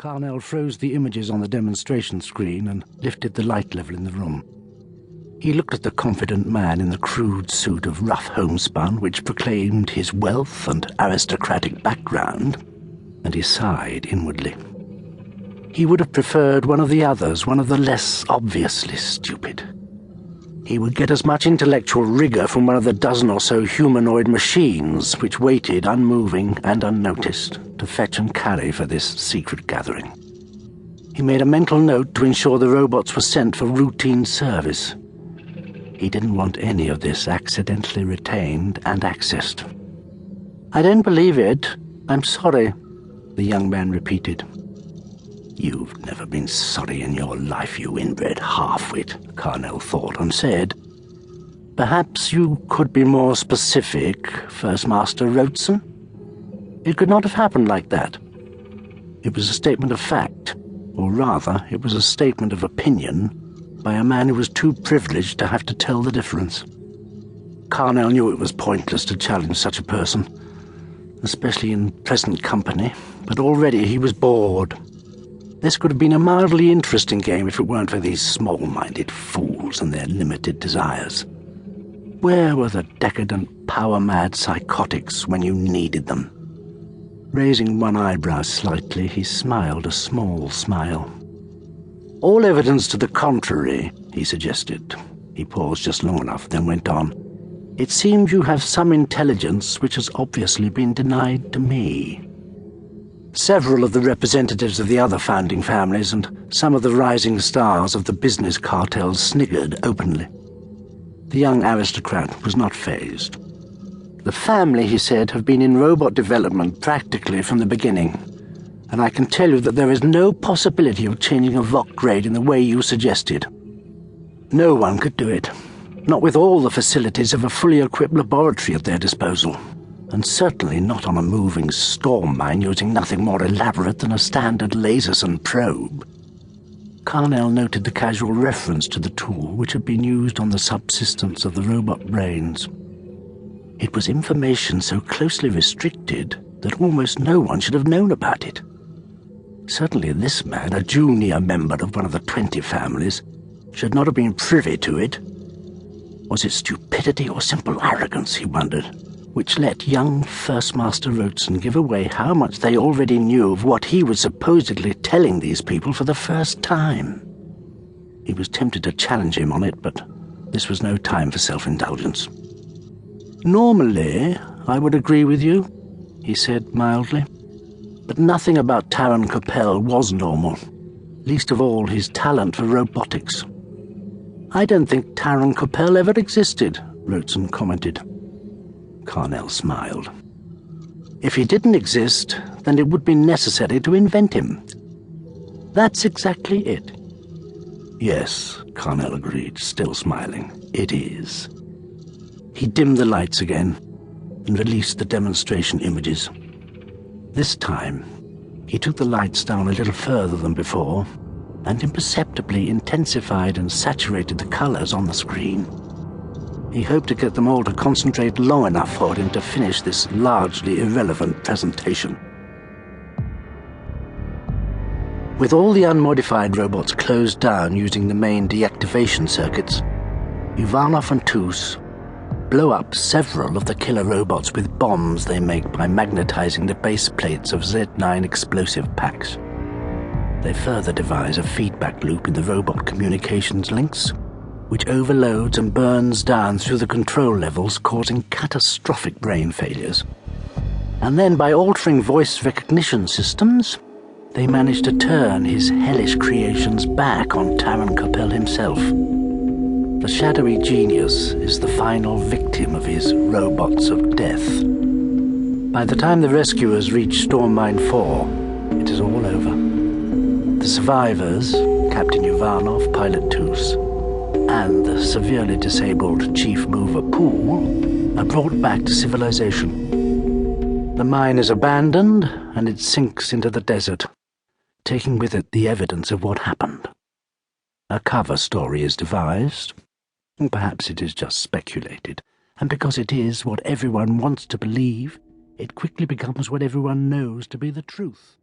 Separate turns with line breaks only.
Carnell froze the images on the demonstration screen and lifted the light level in the room. He looked at the confident man in the crude suit of rough homespun which proclaimed his wealth and aristocratic background, and he sighed inwardly. He would have preferred one of the others, one of the less obviously stupid. He would get as much intellectual rigor from one of the dozen or so humanoid machines which waited unmoving and unnoticed to fetch and carry for this secret gathering. He made a mental note to ensure the robots were sent for routine service. He didn't want any of this accidentally retained and accessed. "I don't believe it. I'm sorry," the young man repeated. "You've never been sorry in your life, you inbred half-wit," Carnell thought, and said, "Perhaps you could be more specific, First Master Rhodeson? It could not have happened like that. It was a statement of fact, or rather, it was a statement of opinion by a man who was too privileged to have to tell the difference." Carnell knew it was pointless to challenge such a person, especially in present company, but already he was bored. This could have been a mildly interesting game if it weren't for these small-minded fools and their limited desires. Where were the decadent, power-mad psychotics when you needed them? Raising one eyebrow slightly, he smiled a small smile. "All evidence to the contrary," he suggested. He paused just long enough, then went on. "It seems you have some intelligence which has obviously been denied to me." Several of the representatives of the other founding families and some of the rising stars of the business cartels sniggered openly. The young aristocrat was not fazed. "The family," he said, "have been in robot development practically from the beginning, and I can tell you that there is no possibility of changing a Voc grade in the way you suggested. No one could do it, not with all the facilities of a fully equipped laboratory at their disposal. And certainly not on a moving storm mine using nothing more elaborate than a standard laserson probe." Carnell noted the casual reference to the tool which had been used on the subsistence of the robot brains. It was information so closely restricted that almost no one should have known about it. Certainly this man, a junior member of one of the 20 families, should not have been privy to it. Was it stupidity or simple arrogance, he wondered, which let young First Master Rhodeson give away how much they already knew of what he was supposedly telling these people for the first time? He was tempted to challenge him on it, but this was no time for self-indulgence. "Normally, I would agree with you," he said mildly, "but nothing about Taron Capel was normal, least of all his talent for robotics." "I don't think Taron Capel ever existed," Rhodeson commented. Carnell smiled. "If he didn't exist, then it would be necessary to invent him." "That's exactly it." "Yes," Carnell agreed, still smiling. "It is." He dimmed the lights again and released the demonstration images. This time, he took the lights down a little further than before and imperceptibly intensified and saturated the colors on the screen. He hoped to get them all to concentrate long enough for him to finish this largely irrelevant presentation. With all the unmodified robots closed down using the main deactivation circuits, Ivanov and Tus blow up several of the killer robots with bombs they make by magnetizing the base plates of Z9 explosive packs. They further devise a feedback loop in the robot communications links, which overloads and burns down through the control levels, causing catastrophic brain failures. And then, by altering voice recognition systems, they manage to turn his hellish creations back on Taron Capel himself. The shadowy genius is the final victim of his robots of death. By the time the rescuers reach Storm Mine 4, it is all over. The survivors, Captain Ivanov, Pilot Tus, and the severely disabled Chief Mover Poole are brought back to civilization. The mine is abandoned, and it sinks into the desert, taking with it the evidence of what happened. A cover story is devised, or perhaps it is just speculated, and because it is what everyone wants to believe, it quickly becomes what everyone knows to be the truth.